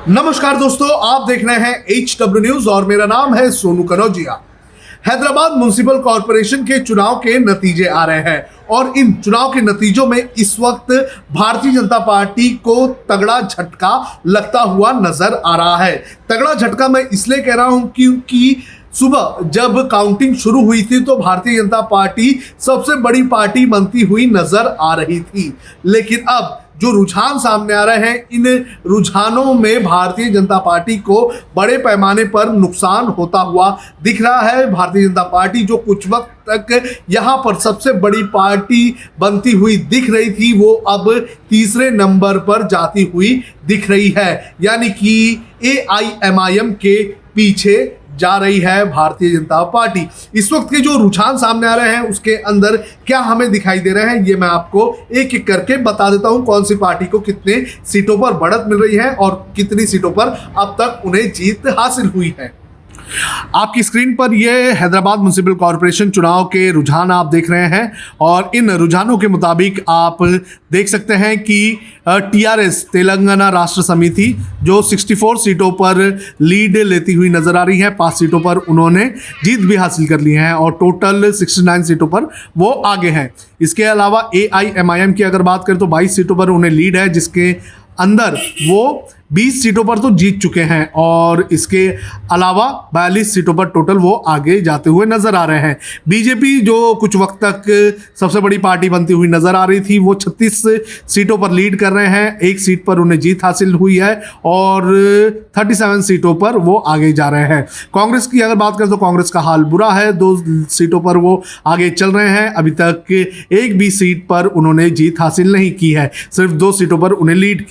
नमस्कार दोस्तों, आप देख रहे हैं HW न्यूज और मेरा नाम है सोनू कनौजिया। हैदराबाद म्युनिसिपल कॉरपोरेशन के चुनाव के नतीजे आ रहे हैं और इन चुनाव के नतीजों में इस वक्त भारतीय जनता पार्टी को तगड़ा झटका लगता हुआ नजर आ रहा है। तगड़ा झटका मैं इसलिए कह रहा हूं क्योंकि सुबह जब काउंटिंग शुरू हुई थी तो भारतीय जनता पार्टी सबसे बड़ी पार्टी बनती हुई नजर आ रही थी, लेकिन अब जो रुझान सामने आ रहे हैं, इन रुझानों में भारतीय जनता पार्टी को बड़े पैमाने पर नुकसान होता हुआ दिख रहा है। भारतीय जनता पार्टी जो कुछ वक्त तक यहाँ पर सबसे बड़ी पार्टी बनती हुई दिख रही थी, वो अब तीसरे नंबर पर जाती हुई दिख रही है, यानी कि AIMIM के पीछे जा रही है भारतीय जनता पार्टी। इस वक्त के जो रुझान सामने आ रहे हैं उसके अंदर क्या हमें दिखाई दे रहे हैं, ये मैं आपको एक एक करके बता देता हूं। कौन सी पार्टी को कितने सीटों पर बढ़त मिल रही है और कितनी सीटों पर अब तक उन्हें जीत हासिल हुई है। आपकी स्क्रीन पर ये हैदराबाद म्युनिसिपल कॉरपोरेशन चुनाव के रुझान आप देख रहे हैं और इन रुझानों के मुताबिक आप देख सकते हैं कि TRS तेलंगाना राष्ट्र समिति जो 64 सीटों पर लीड लेती हुई नजर आ रही है। 5 सीटों पर उन्होंने जीत भी हासिल कर ली है और टोटल 69 सीटों पर वो आगे हैं। इसके अलावा AIMIM की अगर बात करें तो 22 सीटों पर उन्हें लीड है, जिसके अंदर वो 20 सीटों पर तो जीत चुके हैं और इसके अलावा 42 सीटों पर टोटल वो आगे जाते हुए नजर आ रहे हैं। बीजेपी जो कुछ वक्त तक सबसे बड़ी पार्टी बनती हुई नजर आ रही थी, वो 36 सीटों पर लीड कर रहे हैं। 1 सीट पर उन्हें जीत हासिल हुई है और 37 सीटों पर वो आगे जा रहे हैं। कांग्रेस की अगर बात करें तो कांग्रेस का हाल बुरा है, 2 सीटों पर वो आगे चल रहे हैं। अभी तक एक भी सीट पर उन्होंने जीत हासिल नहीं की है, सिर्फ 2 सीटों पर उन्हें लीड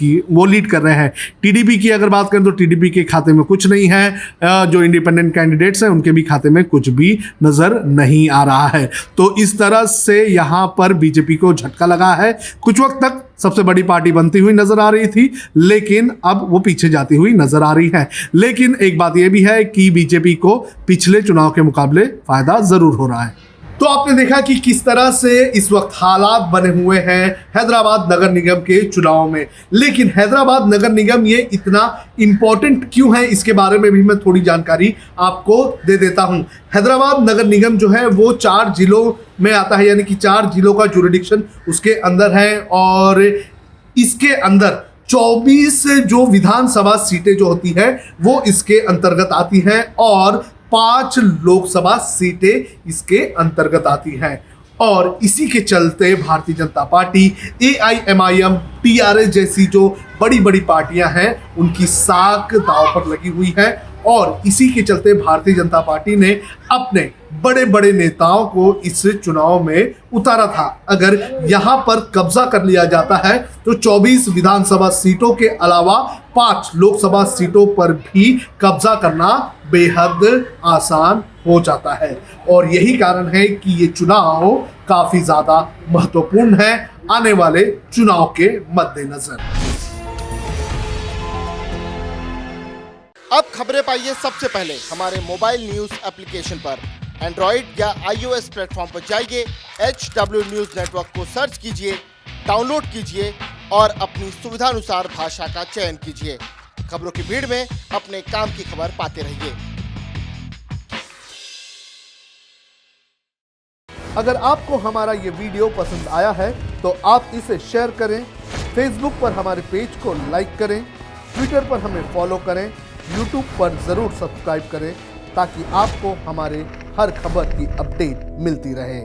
कर रहे हैं। TDP की अगर बात करें तो TDP के खाते में कुछ नहीं है, जो इंडिपेंडेंट कैंडिडेट्स हैं उनके भी खाते में कुछ भी नजर नहीं आ रहा है। तो इस तरह से यहाँ पर बीजेपी को झटका लगा है। कुछ वक्त तक सबसे बड़ी पार्टी बनती हुई नजर आ रही थी, लेकिन अब वो पीछे जाती हुई नजर आ रही है। लेकिन एक बात यह भी है कि बीजेपी को पिछले चुनाव के मुकाबले फायदा जरूर हो रहा है। तो आपने देखा कि किस तरह से इस वक्त हालात बने हुए हैं हैदराबाद नगर निगम के चुनाव में। लेकिन हैदराबाद नगर निगम ये इतना इंपॉर्टेंट क्यों है, इसके बारे में भी मैं थोड़ी जानकारी आपको दे देता हूं। हैदराबाद नगर निगम जो है वो 4 जिलों में आता है, यानी कि 4 जिलों का जुरिडिक्शन उसके अंदर है और इसके अंदर 24 जो विधानसभा सीटें जो होती है वो इसके अंतर्गत आती हैं और 5 लोकसभा सीटें इसके अंतर्गत आती हैं। और इसी के चलते Bharatiya Janata party, AIMIM, TRS जैसी जो बड़ी बड़ी पार्टियां हैं उनकी साख दांव पर लगी हुई है और इसी के चलते भारतीय जनता पार्टी ने अपने बड़े बड़े नेताओं को इस चुनाव में उतारा था। अगर यहां पर कब्जा कर लिया जाता है तो 24 विधानसभा सीटों के अलावा 5 लोकसभा सीटों पर भी कब्जा करना बेहद आसान हो जाता है और यही कारण है कि ये चुनाव काफी ज्यादा महत्वपूर्ण है आने वाले चुनाव के मद्देनजर। अब खबरें पाइए सबसे पहले हमारे मोबाइल न्यूज एप्लीकेशन पर। एंड्रॉइड या iOS प्लेटफॉर्म पर जाइए, HW न्यूज नेटवर्क को सर्च कीजिए, डाउनलोड कीजिए और अपनी सुविधानुसार भाषा का चयन कीजिए। खबरों की भीड़ में अपने काम की खबर पाते रहिए। अगर आपको हमारा ये वीडियो पसंद आया है तो आप इसे शेयर करें, फेसबुक पर हमारे पेज को लाइक करें, ट्विटर पर हमें फॉलो करें, यूट्यूब पर ज़रूर सब्सक्राइब करें ताकि आपको हमारे हर खबर की अपडेट मिलती रहे।